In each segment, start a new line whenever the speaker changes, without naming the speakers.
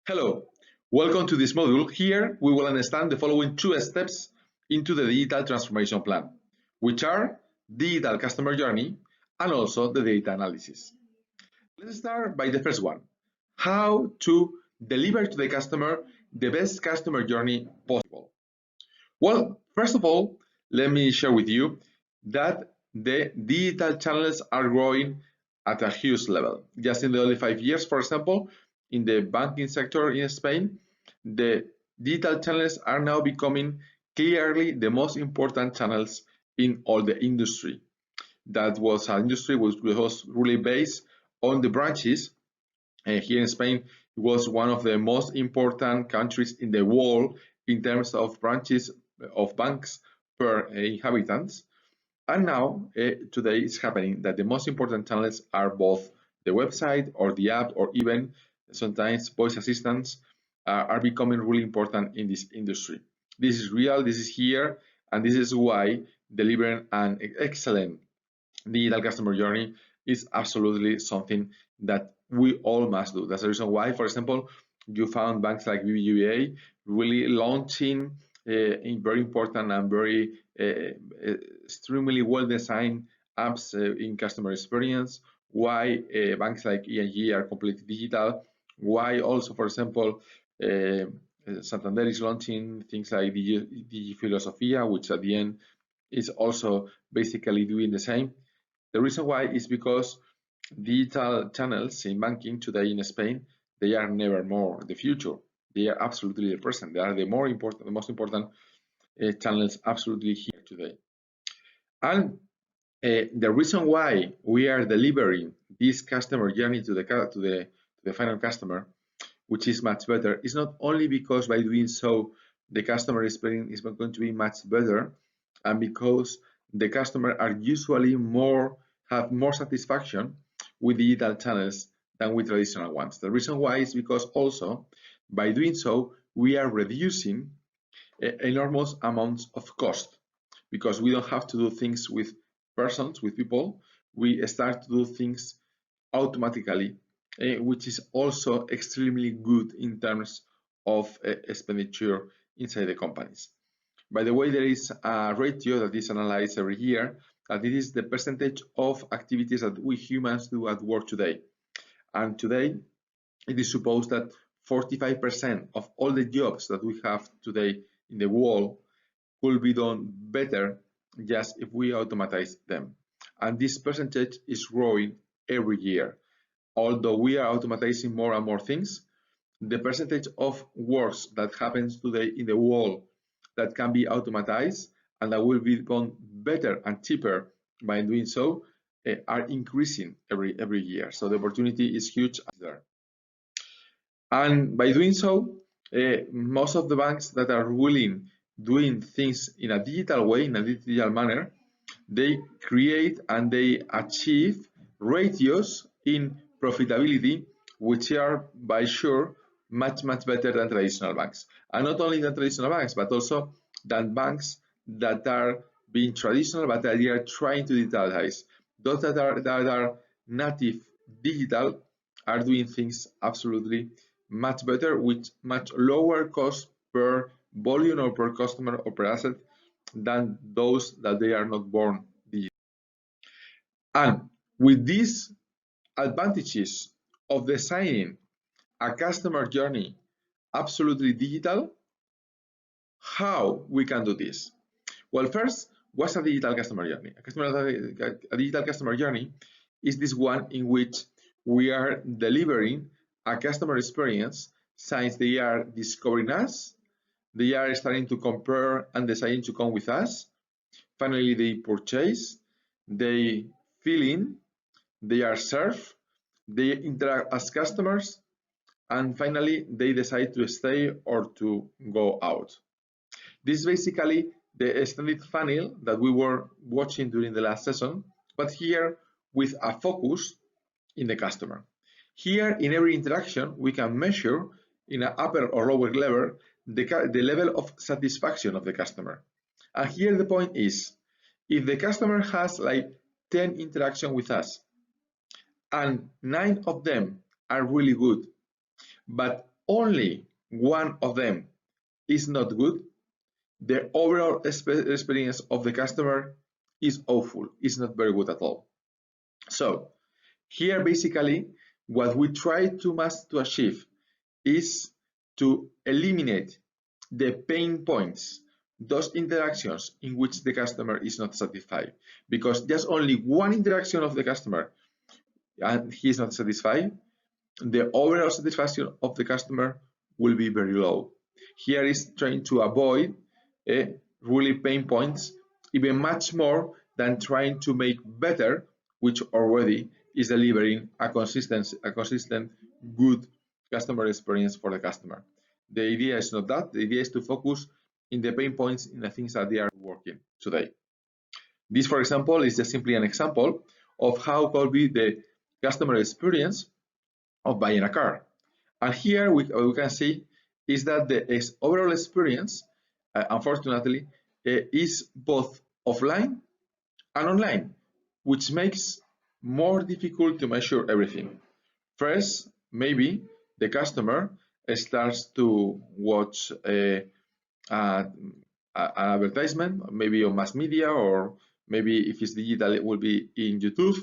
Hello, welcome to this module. Here we will understand the following two steps into the digital transformation plan, which are digital customer journey and also the data analysis. Let's start by the first one, how to deliver to the customer the best customer journey possible. Well, first of all, let me share with you that the digital channels are growing at a huge level. Just in the only 5 years, for example, in the banking sector in Spain, the digital channels are now becoming clearly the most important channels in all the industry. That was an industry which was really based on the branches. Here in Spain, it was one of the most important countries in the world in terms of branches of banks per inhabitants. And now, today, it's happening that the most important channels are both the website or the app, or even sometimes voice assistants are becoming really important in this industry. This is real, this is here, and this is why delivering an excellent digital customer journey is absolutely something that we all must do. That's the reason why, for example, you found banks like BBVA really launching in very important and very extremely well-designed apps in customer experience. Why banks like EOI are completely digital. Why also, for example, Santander is launching things like Digi Filosofia, which at the end is also basically doing the same. The reason why is because digital channels in banking today in Spain, they are never more the future. They are absolutely the present. They are the most important channels absolutely here today. And the reason why we are delivering this customer journey to the final customer, which is much better, is not only because by doing so the customer experience is going to be much better, and because the customer are usually have more satisfaction with digital channels than with traditional ones. The reason why is because also by doing so we are reducing enormous amounts of cost, because we don't have to do things with persons, with people. We start to do things automatically, which is also extremely good in terms of expenditure inside the companies. By the way, there is a ratio that is analyzed every year, that it is the percentage of activities that we humans do at work today. And today, it is supposed that 45% of all the jobs that we have today in the world could be done better just if we automatize them. And this percentage is growing every year. Although we are automatizing more and more things, the percentage of works that happens today in the world that can be automatized and that will become better and cheaper by doing so are increasing every year. So the opportunity is huge there. And by doing so, most of the banks that are willing doing things in a digital way, in a digital manner, they create and they achieve ratios in profitability which are by sure much better than traditional banks. And not only than traditional banks, but also than banks that are being traditional but that they are trying to digitalize. Those that are native digital are doing things absolutely much better with much lower cost per volume or per customer or per asset than those that they are not born digital. And with these advantages of designing a customer journey absolutely digital, how we can do this? Well, first, what's a digital customer journey? A digital customer journey is this one in which we are delivering a customer experience since they are discovering us, they are starting to compare and deciding to come with us. Finally, they purchase, they fill in, they are served, they interact as customers, and finally, they decide to stay or to go out. This is basically the extended funnel that we were watching during the last session, but here with a focus in the customer. Here, in every interaction, we can measure in an upper or lower level the level of satisfaction of the customer. And here the point is, if the customer has like 10 interactions with us and 9 of them are really good, but only one of them is not good, the overall experience of the customer is awful, it's not very good at all. So here basically what we try to achieve is to eliminate the pain points, those interactions in which the customer is not satisfied, because there's only one interaction of the customer and he is not satisfied, the overall satisfaction of the customer will be very low. Here is trying to avoid really pain points even much more than trying to make better, which already is delivering a consistent good customer experience for the customer. The idea is not that. The idea is to focus in the pain points in the things that they are working today. This, for example, is just simply an example of how could be the customer experience of buying a car. And here we can see is that the overall experience, unfortunately, is both offline and online, which makes more difficult to measure everything. First, maybe the customer starts to watch an advertisement, maybe on mass media, or maybe if it's digital, it will be in YouTube.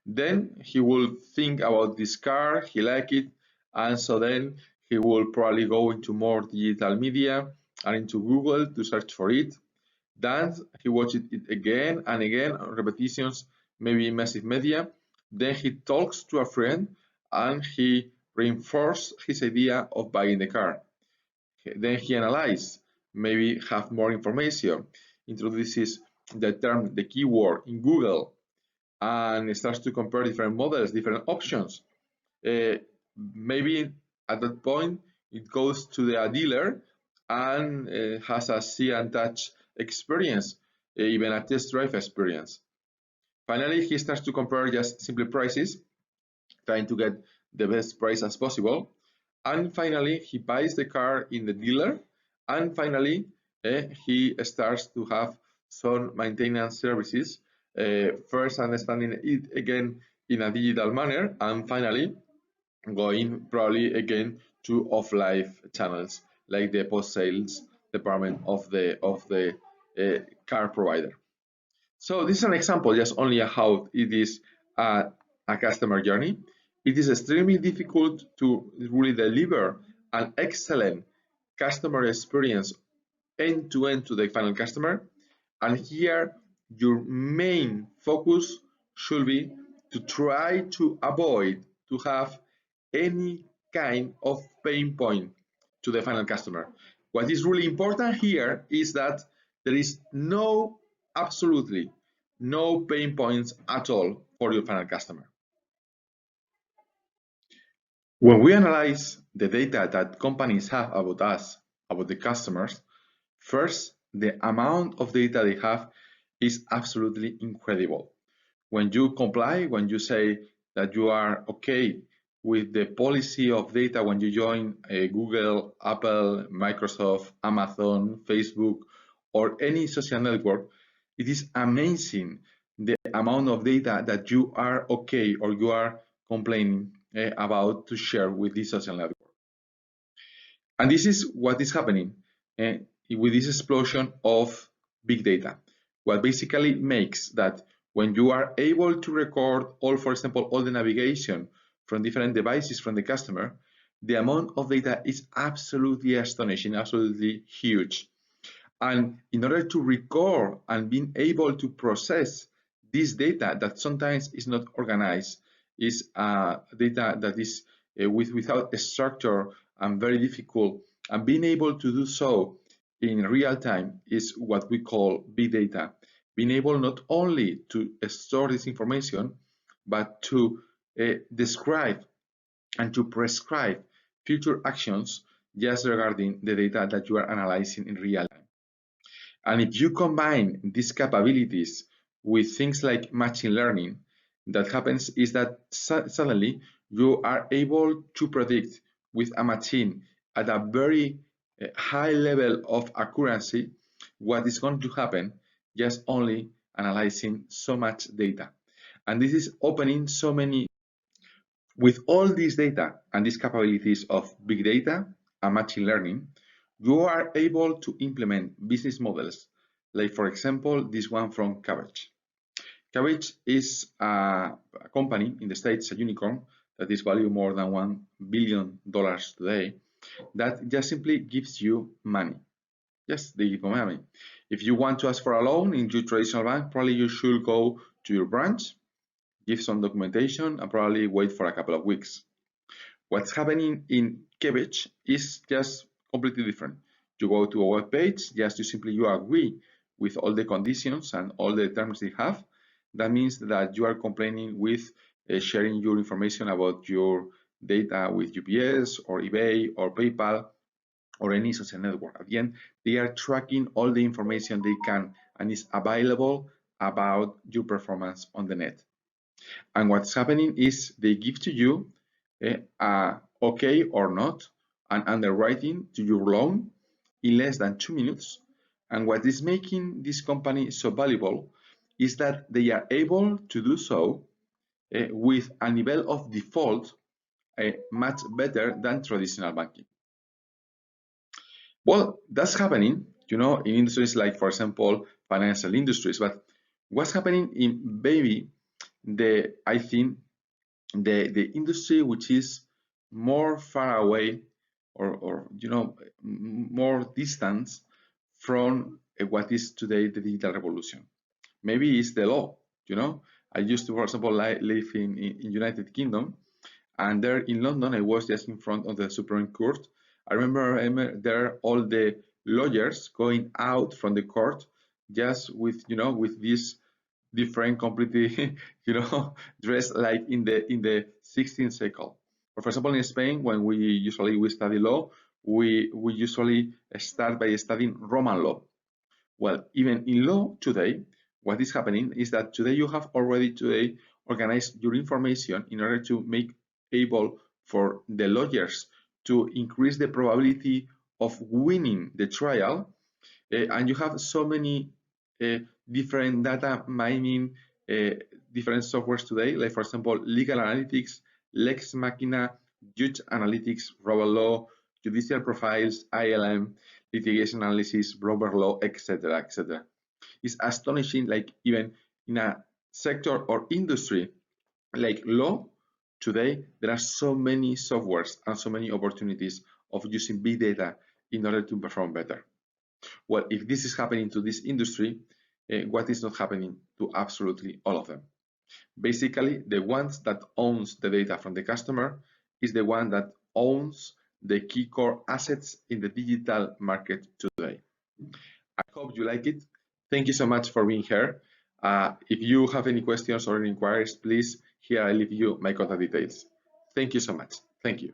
Then he will think about this car, he like it, and so then he will probably go into more digital media and into Google to search for it. Then he watches it again and again, repetitions, maybe in massive media. Then he talks to a friend and he reinforces his idea of buying the car. Then he analyzes, maybe have more information, introduces the term, the keyword in Google, and starts to compare different models, different options. Maybe at that point, it goes to the dealer and has a see and touch experience, even a test drive experience. Finally, he starts to compare just simply prices, trying to get the best price as possible. And finally, he buys the car in the dealer. And finally, he starts to have some maintenance services, first understanding it again in a digital manner, and finally going probably again to offline channels like the post-sales department of the car provider. So this is an example, just only how it is a customer journey. It is extremely difficult to really deliver an excellent customer experience end-to-end to the final customer. And here, your main focus should be to try to avoid to have any kind of pain point to the final customer. What is really important here is that there is absolutely no pain points at all for your final customer. When we analyze the data that companies have about us, about the customers, first, the amount of data they have is absolutely incredible. When you comply, when you say that you are okay with the policy of data when you join Google, Apple, Microsoft, Amazon, Facebook, or any social network, it is amazing the amount of data that you are okay or you are complaining about to share with this social network. And this is what is happening with this explosion of big data. What basically makes that when you are able to record all, for example, all the navigation from different devices from the customer, the amount of data is absolutely astonishing, absolutely huge. And in order to record and being able to process this data that sometimes is not organized, is data that is without a structure and very difficult, and being able to do so in real time is what we call big data. Being able not only to store this information, but to describe and to prescribe future actions just regarding the data that you are analyzing in real time. And if you combine these capabilities with things like machine learning, that happens is that suddenly you are able to predict with a machine at a very high level of accuracy what is going to happen just only analyzing so much data. And this is opening so many With all this data and these capabilities of big data and machine learning, you are able to implement business models like, for example, this one from Cabbage. Cabbage is a company in the States, a unicorn, that is valued more than $1 billion today, that just simply gives you money. Yes, they give you money. If you want to ask for a loan in your traditional bank, probably you should go to your branch, give some documentation, and probably wait for a couple of weeks. What's happening in Cabbage is just completely different. You go to a web page, just you agree with all the conditions and all the terms they have. That means that you are complaining with sharing your information about your data with UPS or eBay or PayPal or any social network. At the end, they are tracking all the information they can and is available about your performance on the net. And what's happening is they give to you okay or not an underwriting to your loan in less than 2 minutes. And what is making this company so valuable is that they are able to do so with a level of default much better than traditional banking. Well, that's happening, in industries like, for example, financial industries. But what's happening in maybe I think the industry which is more far away or more distance from what is today the digital revolution. Maybe it's the law. I used to, for example, live in United Kingdom, and there in London I was just in front of the Supreme Court. I remember there all the lawyers going out from the court just with this different completely dressed like in the 16th cycle. For example, in Spain, when we study law, we usually start by studying Roman law. Well, even in law today, what is happening is that today you have already organized your information in order to make able for the lawyers to increase the probability of winning the trial. And you have so many different data mining, different softwares today, like, for example, legal analytics, Lex Machina, judge analytics, rule law, judicial profiles, ILM, litigation analysis, broker law, etc., etc. It's astonishing, like even in a sector or industry like law, today there are so many softwares and so many opportunities of using big data in order to perform better. Well, if this is happening to this industry, what is not happening to absolutely all of them? Basically, the ones that owns the data from the customer is the one that owns the key core assets in the digital market today. I hope you like it. Thank you so much for being here. If you have any questions or any inquiries, please, here I leave you my contact details. Thank you so much. Thank you.